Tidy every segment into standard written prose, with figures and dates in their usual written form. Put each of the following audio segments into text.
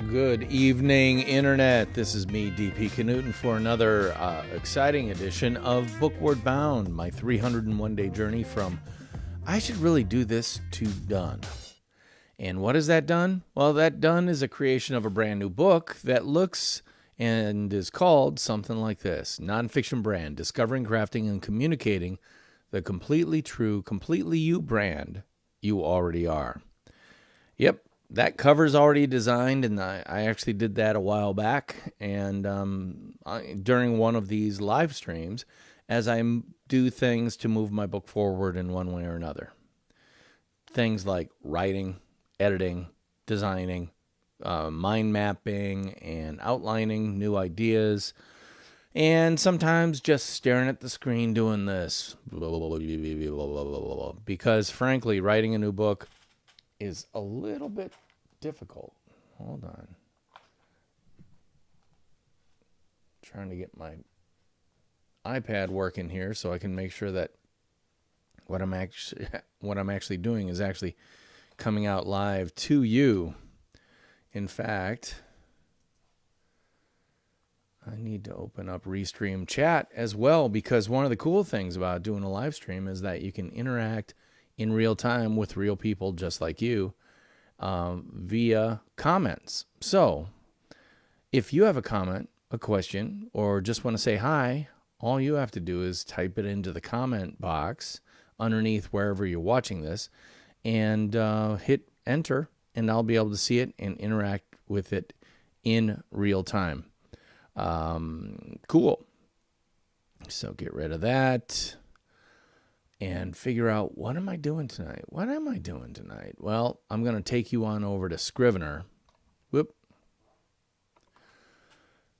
Good evening, Internet. This is me, DP Knudten, for another exciting edition of Bookward Bound, my 301-day journey from I should really do this to done. And what is that done? Well, that done is a creation of a brand new book that looks and is called something like this: Nonfiction Brand, Discovering, Crafting, and Communicating the Completely True, Completely You brand you already are. Yep. That cover's already designed, and I actually did that a while back. And during one of these live streams, as I do things to move my book forward in one way or another. Things like writing, editing, designing, mind mapping, and outlining new ideas. And sometimes just staring at the screen doing this. Because frankly, writing a new book is a little bit difficult. Hold on. Trying to get my iPad working here so I can make sure that what I'm actually doing is actually coming out live to you. In fact, I need to open up Restream chat as well, because one of the cool things about doing a live stream is that you can interact in real time with real people just like you via comments. So if you have a comment, a question, or just want to say hi, all you have to do is type it into the comment box underneath wherever you're watching this and hit enter, and I'll be able to see it and interact with it in real time. Cool. So get rid of that and figure out, what am I doing tonight? Well, I'm going to take you on over to Scrivener.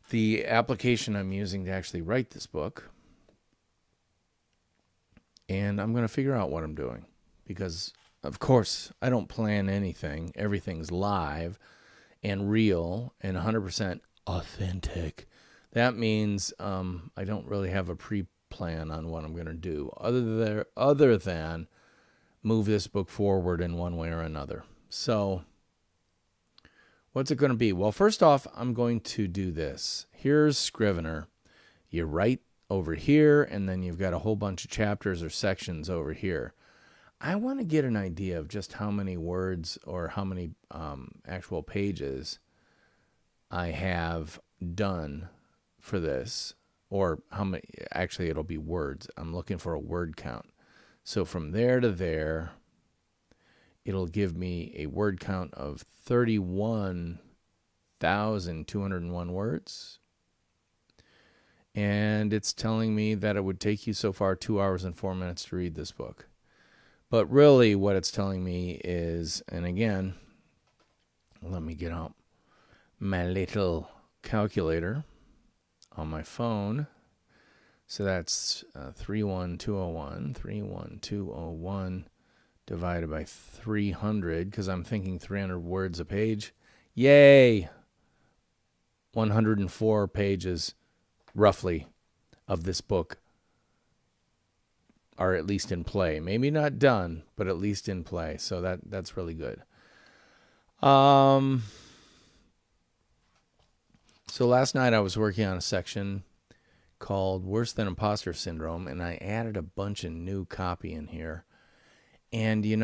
The application I'm using to actually write this book. And I'm going to figure out what I'm doing. Because, of course, I don't plan anything. Everything's live and real and 100% authentic. That means I don't really have a plan on what I'm going to do other than move this book forward in one way or another. So what's it going to be? Well, first off, I'm going to do this. Here's Scrivener. You write over here, and then you've got a whole bunch of chapters or sections over here. I want to get an idea of just how many words or how many actual pages I have done for this. Or how many, actually it'll be words. I'm looking for a word count. So from there to there, it'll give me a word count of 31,201 words. And it's telling me that it would take you so far 2 hours and 4 minutes to read this book. But really what it's telling me is, and again, let me get out my little calculator on my phone. So that's 31201 divided by 300, because I'm thinking 300 words a page. Yay! 104 pages, roughly, of this book are at least in play. Maybe not done, but at least in play. So that's really good. So last night I was working on a section called Worse Than Imposter Syndrome, and I added a bunch of new copy in here. And, I'm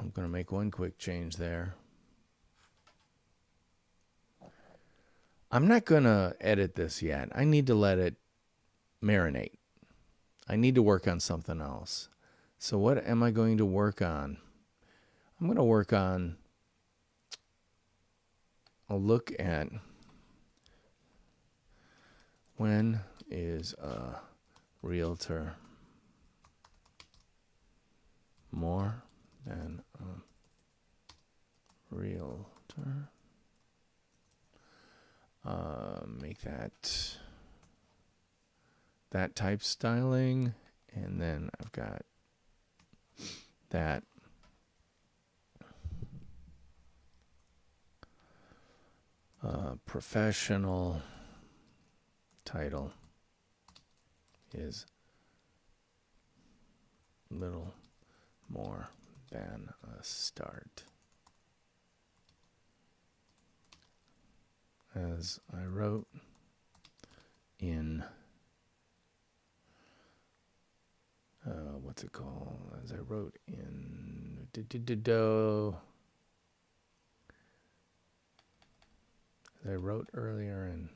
going to make one quick change there. I'm not going to edit this yet. I need to let it marinate. I need to work on something else. So what am I going to work on? I'm going to work on a look at when is a realtor more than a realtor. Make that type styling, and then I've got that professional title is little more than a start. as I wrote in, what's it called? As I wrote in, as I wrote earlier in,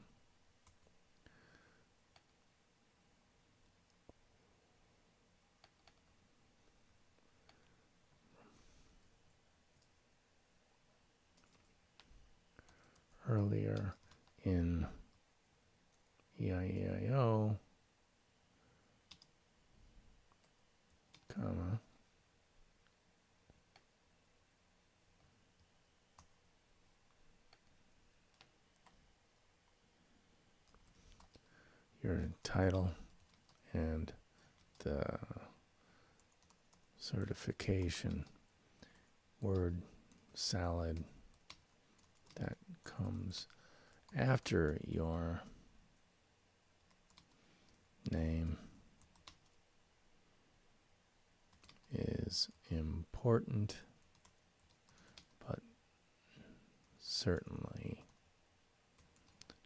EIEIO, comma, your title and the certification word salad that comes after your name is important, but certainly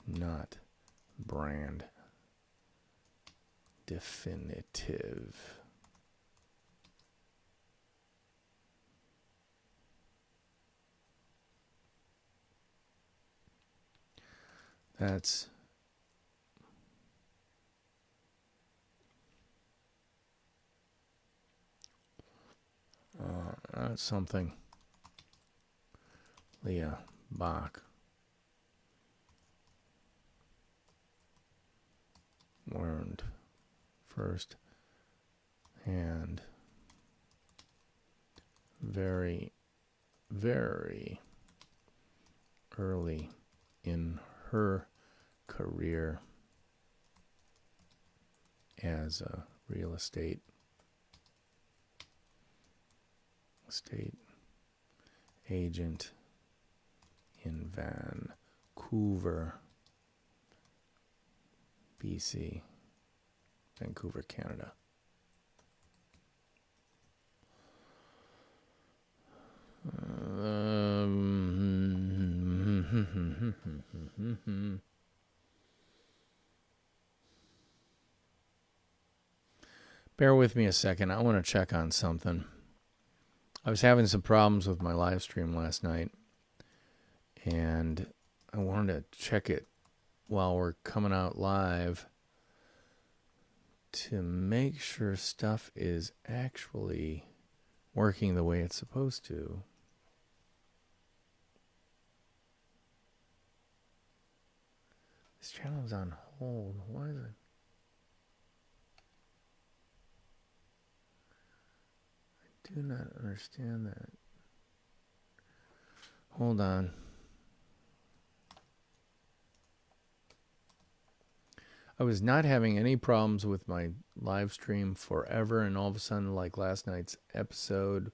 not brand definitive. That's something Leah Bach learned first and very, very early in her career as a real estate agent in Vancouver, BC, Vancouver, Canada. Bear with me a second. I want to check on something. I was having some problems with my live stream last night, and I wanted to check it while we're coming out live to make sure stuff is actually working the way it's supposed to. This channel is on hold. Why is it? I do not understand that. Hold on. I was not having any problems with my live stream forever, and all of a sudden, like last night's episode,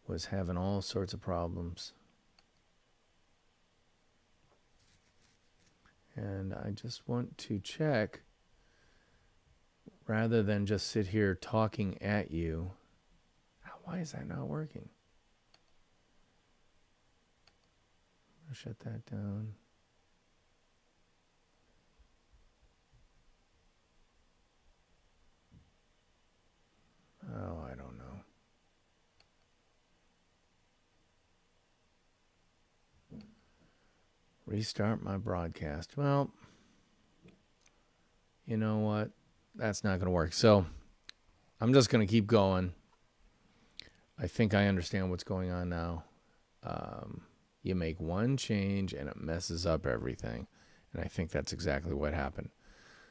was having all sorts of problems. And I just want to check, rather than just sit here talking at you. Why is that not working? I'll shut that down. Oh, I don't know. Restart my broadcast. Well, you know what? That's not going to work. So I'm just going to keep going. I think I understand what's going on now. You make one change and it messes up everything. And I think that's exactly what happened.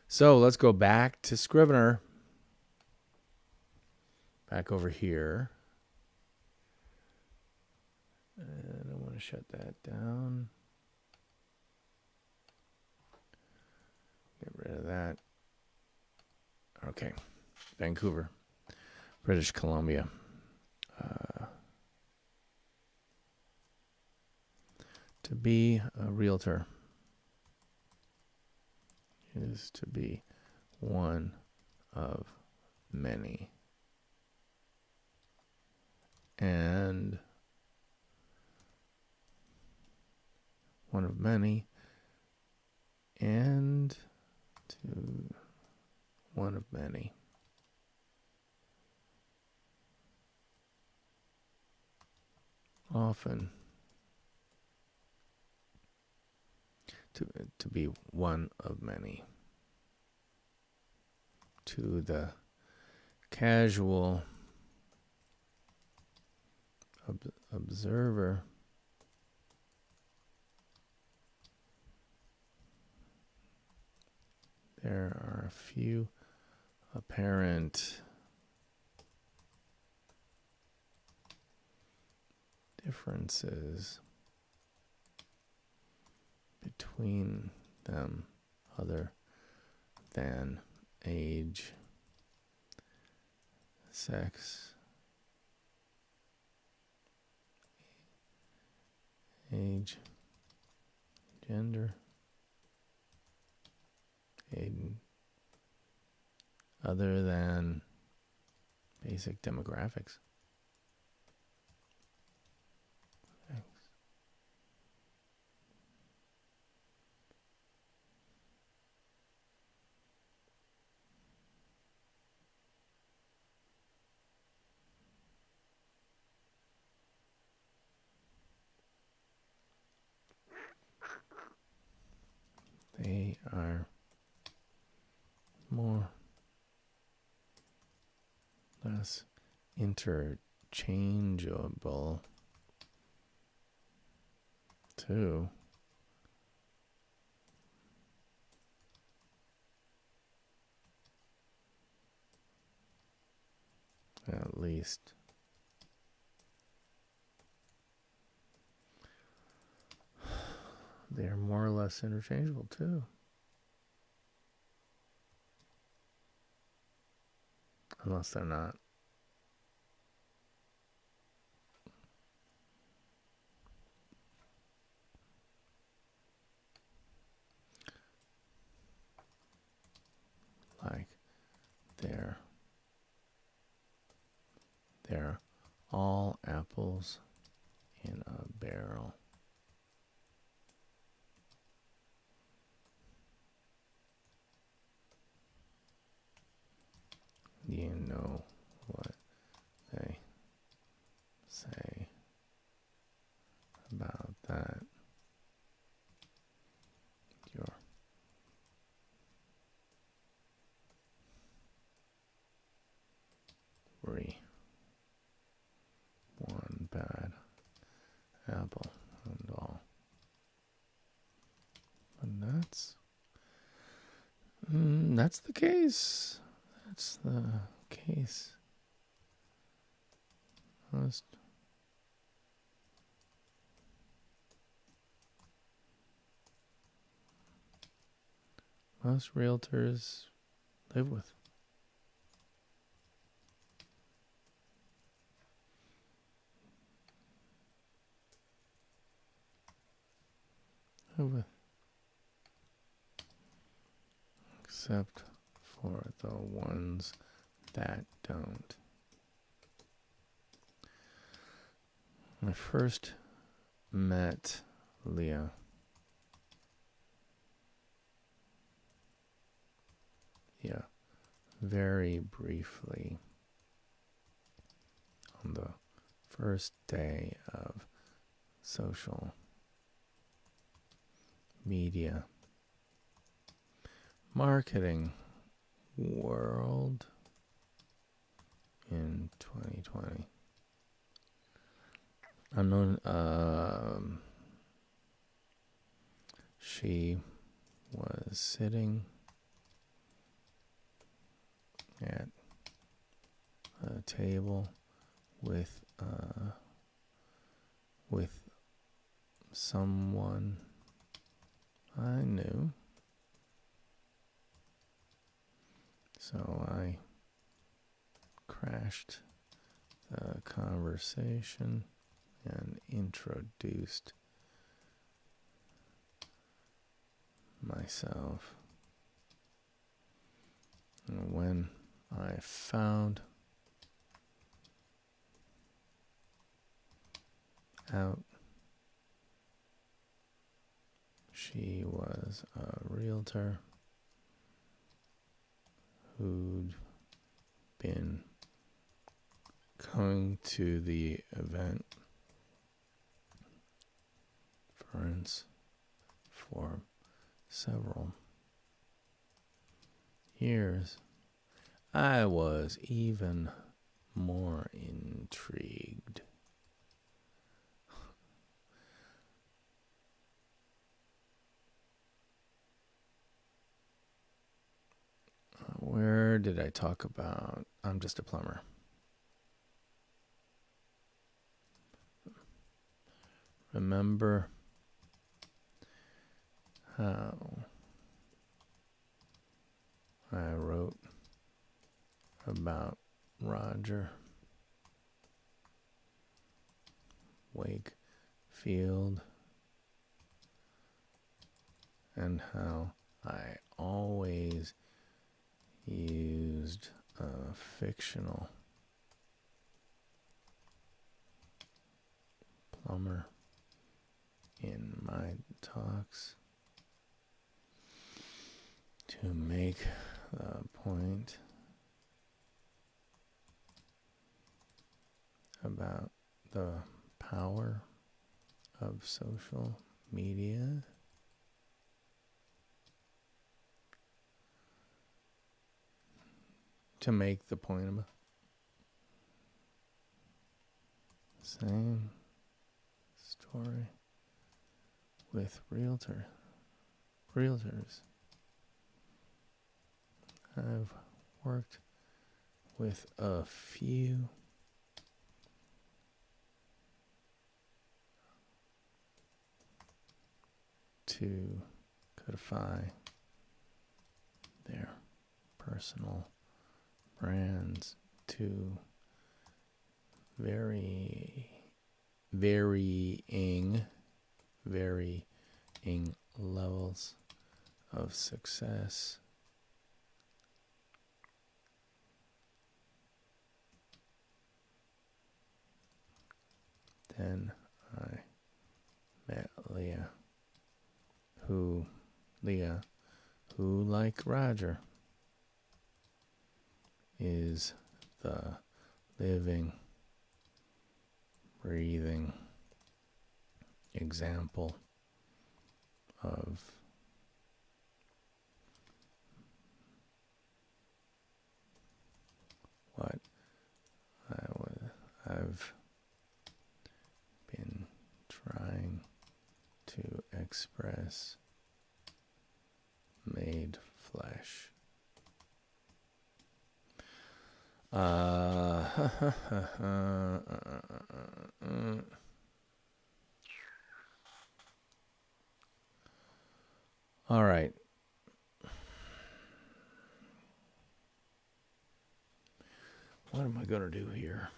So let's go back to Scrivener. Back over here. And I want to shut that down. Get rid of that. Okay. Vancouver, British Columbia. To be a realtor is to be one of many. And one of many and to one of many. Often to be one of many. To the casual observer, there are a few apparent differences between them other than age, sex, gender, other than basic demographics. They are more or less interchangeable too. At least. They're more or less interchangeable too. Unless they're not. Like they're all apples in a barrel. You know what they say about that. You're one bad apple and all. And that's the case. That's the case. Most realtors live with. Except for the ones that don't. When I first met Leah, very briefly on the first day of social media marketing world in 2020. She was sitting at a table with someone I knew. So I crashed the conversation and introduced myself. And when I found out She was a realtor who'd been coming to the event for several years. I was even more intrigued. Where did I talk about I'm just a plumber? Remember how I wrote about Roger Wakefield and how I always used a fictional plumber in my talks to make the point about the power of social media. To make the point about same story with realtors. I've worked with a few to codify their personal brands to varying levels of success. Then I met Leah, who, like Roger, is the living, breathing example of what I've been trying to express, made flesh. All right. What am I going to do here?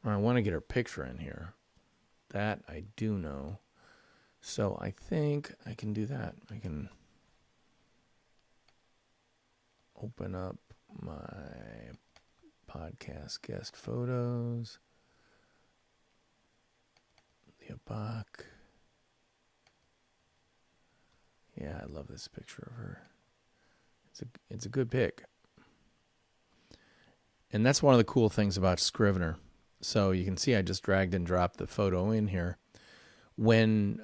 I want to get her picture in here. That I do know. So I think I can do that. I can open up my podcast guest photos. Leah Bach. Yeah, I love this picture of her. It's a good pic. And that's one of the cool things about Scrivener. So you can see I just dragged and dropped the photo in here. When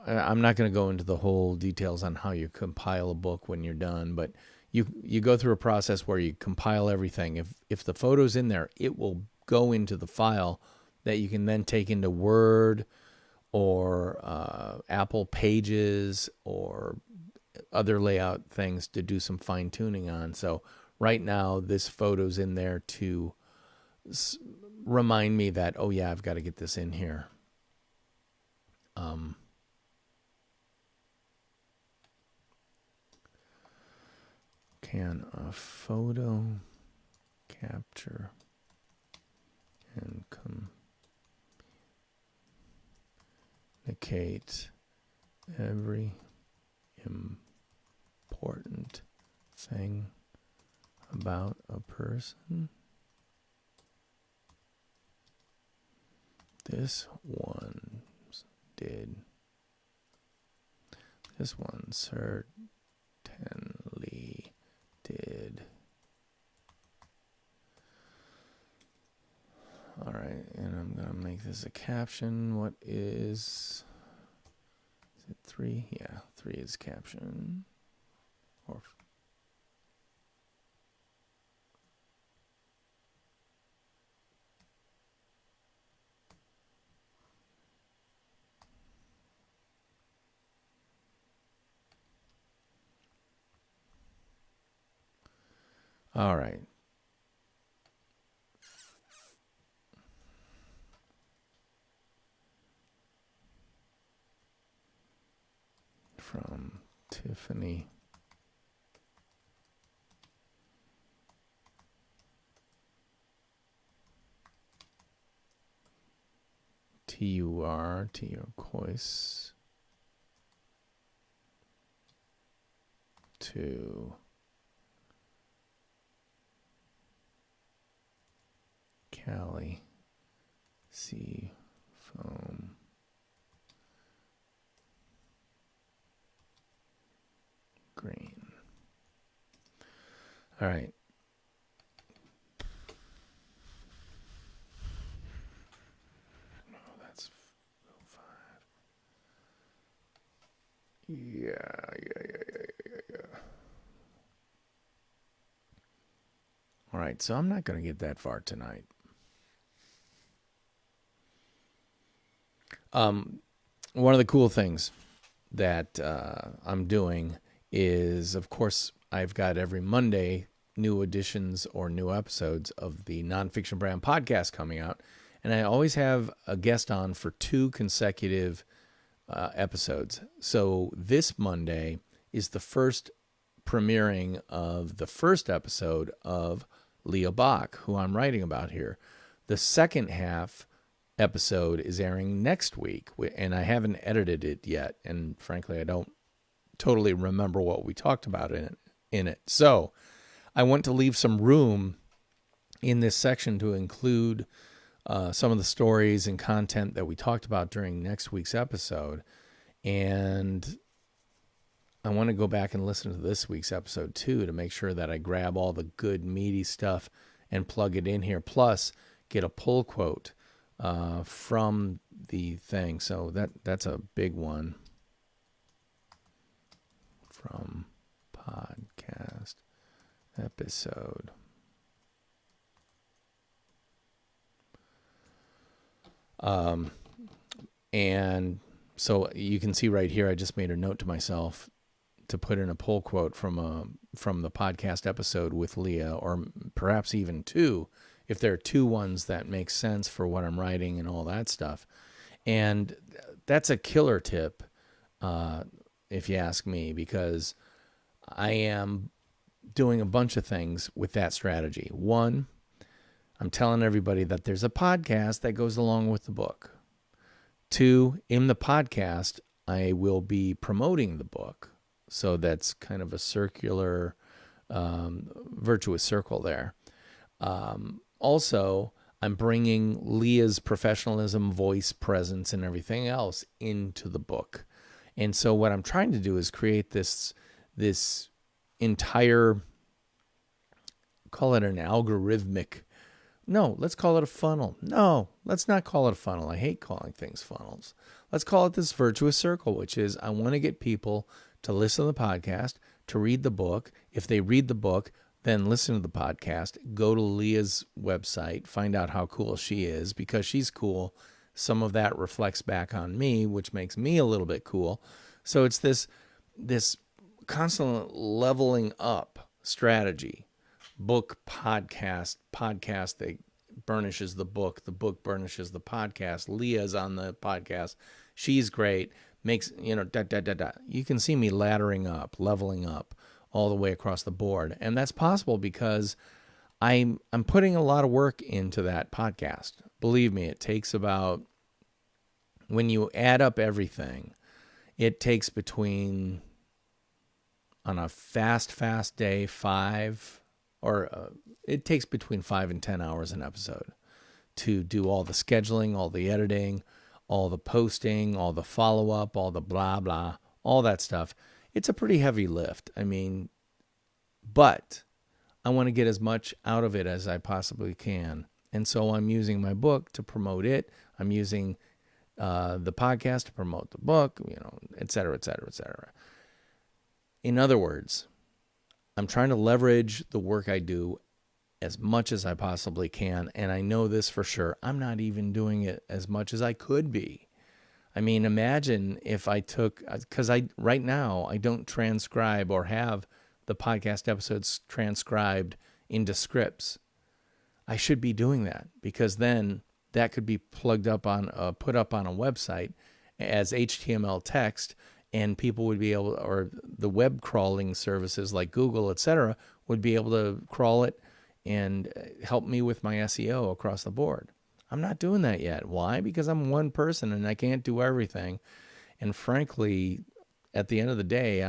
I'm not going to go into the whole details on how you compile a book when you're done, but you go through a process where you compile everything. If the photo's in there, it will go into the file that you can then take into Word or Apple Pages or other layout things to do some fine tuning on. So right now this photo's in there to remind me that, oh yeah, I've got to get this in here. Can a photo capture and communicate every important thing about a person? This one did. This one certainly did. All right, and I'm going to make this a caption. What is it, 3? Yeah, 3 is caption. Or all right. From Tiffany. Turquoise. To Cali. Sea foam. Green. All right. No, that's 5. Yeah. All right, so I'm not going to get that far tonight. One of the cool things that I'm doing is, of course, I've got every Monday new editions or new episodes of the Nonfiction Brand podcast coming out, and I always have a guest on for 2 consecutive episodes. So this Monday is the first premiering of the first episode of Leah Bach, who I'm writing about here. The second half episode is airing next week, and I haven't edited it yet, and frankly, I don't totally remember what we talked about in it. So I want to leave some room in this section to include some of the stories and content that we talked about during next week's episode, and I want to go back and listen to this week's episode too to make sure that I grab all the good meaty stuff and plug it in here, plus get a pull quote from the thing. So that's a big one from podcast episode. And so you can see right here, I just made a note to myself to put in a pull quote from the podcast episode with Leah, or perhaps even 2, if there are 2 ones that make sense for what I'm writing and all that stuff. And that's a killer tip, if you ask me, because I am doing a bunch of things with that strategy. 1, I'm telling everybody that there's a podcast that goes along with the book. 2, in the podcast, I will be promoting the book. So that's kind of a circular, virtuous circle there. Also, I'm bringing Leah's professionalism, voice, presence, and everything else into the book. And so what I'm trying to do is create this entire, call it an algorithmic, no, let's call it a funnel. No, let's not call it a funnel. I hate calling things funnels. Let's call it this virtuous circle, which is I want to get people to listen to the podcast, to read the book. If they read the book, then listen to the podcast, go to Leah's website, find out how cool she is. Because she's cool, some of that reflects back on me, which makes me a little bit cool. So it's this constant leveling up strategy. Book, podcast that burnishes the book burnishes the podcast. Leah's on the podcast. She's great. Makes, You can see me laddering up, leveling up all the way across the board. And that's possible because I'm putting a lot of work into that podcast. Believe me, it takes about, when you add up everything, it takes between, on a fast day, it takes between 5 and 10 hours an episode to do all the scheduling, all the editing, all the posting, all the follow-up, all the blah, blah, all that stuff. It's a pretty heavy lift. I mean, but I want to get as much out of it as I possibly can. And so I'm using my book to promote it. I'm using the podcast to promote the book, et cetera, et cetera, et cetera. In other words, I'm trying to leverage the work I do as much as I possibly can. And I know this for sure. I'm not even doing it as much as I could be. I mean, imagine if I took, because right now I don't transcribe or have the podcast episodes transcribed into scripts. I should be doing that, because then that could be put up on a website as HTML text, and people would be able, or the web crawling services like Google, etc., would be able to crawl it and help me with my SEO across the board. I'm not doing that yet. Why? Because I'm one person and I can't do everything. And frankly, at the end of the day,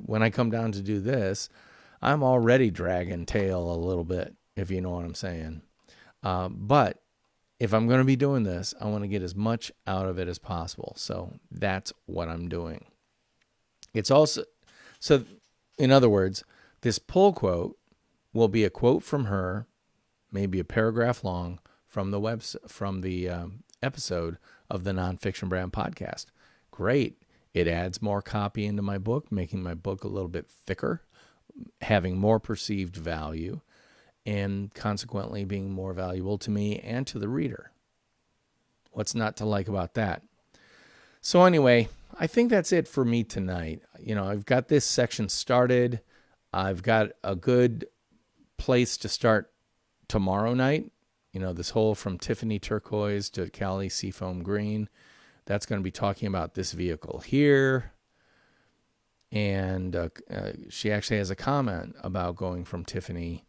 when I come down to do this, I'm already dragging tail a little bit, if you know what I'm saying. But if I'm going to be doing this, I want to get as much out of it as possible. So that's what I'm doing. It's also, so in other words, this pull quote will be a quote from her, maybe a paragraph long, from the episode of the Nonfiction Brand podcast. Great. It adds more copy into my book, making my book a little bit thicker, having more perceived value, and consequently being more valuable to me and to the reader. What's not to like about that? So anyway, I think that's it for me tonight. I've got this section started. I've got a good place to start tomorrow night. This whole from Tiffany Turquoise to Cali Seafoam Green. That's going to be talking about this vehicle here. And she actually has a comment about going from Tiffany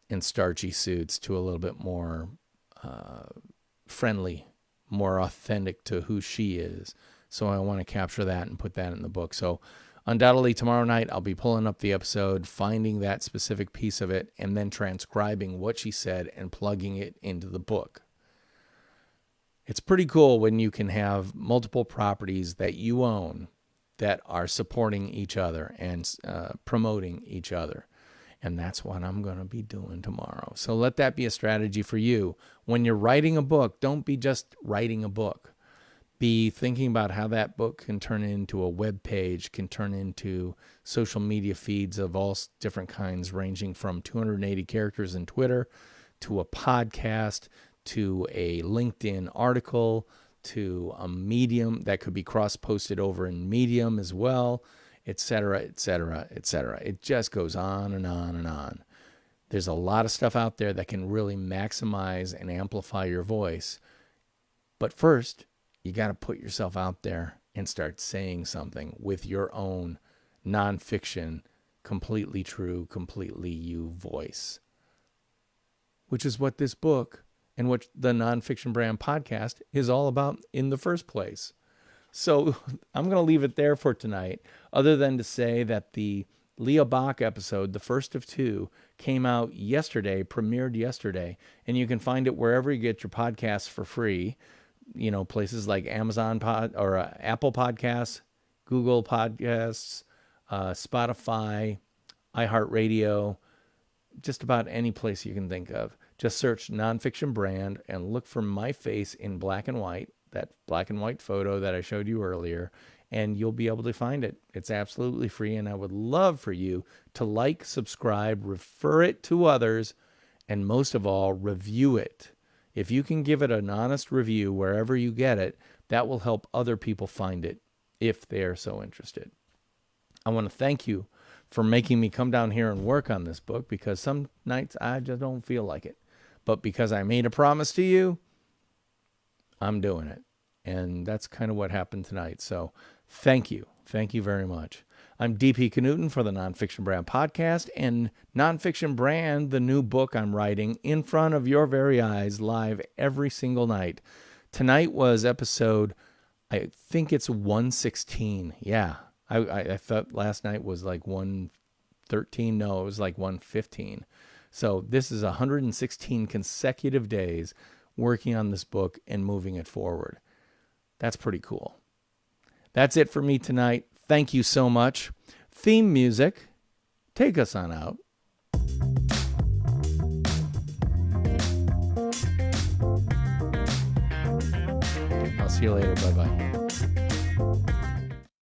in starchy suits to a little bit more friendly, more authentic to who she is. So I want to capture that and put that in the book. So undoubtedly tomorrow night I'll be pulling up the episode, finding that specific piece of it, and then transcribing what she said and plugging it into the book. It's pretty cool when you can have multiple properties that you own that are supporting each other and promoting each other. And that's what I'm going to be doing tomorrow. So let that be a strategy for you. When you're writing a book, don't be just writing a book. Be thinking about how that book can turn into a web page, can turn into social media feeds of all different kinds, ranging from 280 characters in Twitter to a podcast to a LinkedIn article to a Medium that could be cross-posted over in Medium as well, et cetera, et cetera, et cetera. It just goes on and on and on. There's a lot of stuff out there that can really maximize and amplify your voice. But first, you got to put yourself out there and start saying something with your own nonfiction, completely true, completely you voice, which is what this book and what the Nonfiction Brand podcast is all about in the first place. So I'm going to leave it there for tonight, other than to say that the Leah Bach episode, the first of two, came out yesterday, premiered yesterday, and you can find it wherever you get your podcasts for free. Places like Amazon Apple Podcasts, Google Podcasts, Spotify, iHeartRadio, just about any place you can think of. Just search Nonfiction Brand and look for my face in black and white, that black and white photo that I showed you earlier, and you'll be able to find it. It's absolutely free, and I would love for you to like, subscribe, refer it to others, and most of all, review it. If you can give it an honest review wherever you get it, that will help other people find it if they are so interested. I want to thank you for making me come down here and work on this book, because some nights I just don't feel like it. But because I made a promise to you, I'm doing it. And that's kind of what happened tonight. So thank you. Thank you very much. I'm DP Knudten for the Nonfiction Brand podcast, and Nonfiction Brand, the new book I'm writing in front of your very eyes, live every single night. Tonight was episode, I think it's 116. Yeah. I thought last night was like 113. No, it was like 115. So this is 116 consecutive days working on this book and moving it forward. That's pretty cool. That's it for me tonight. Thank you so much. Theme music, take us on out. I'll see you later. Bye-bye.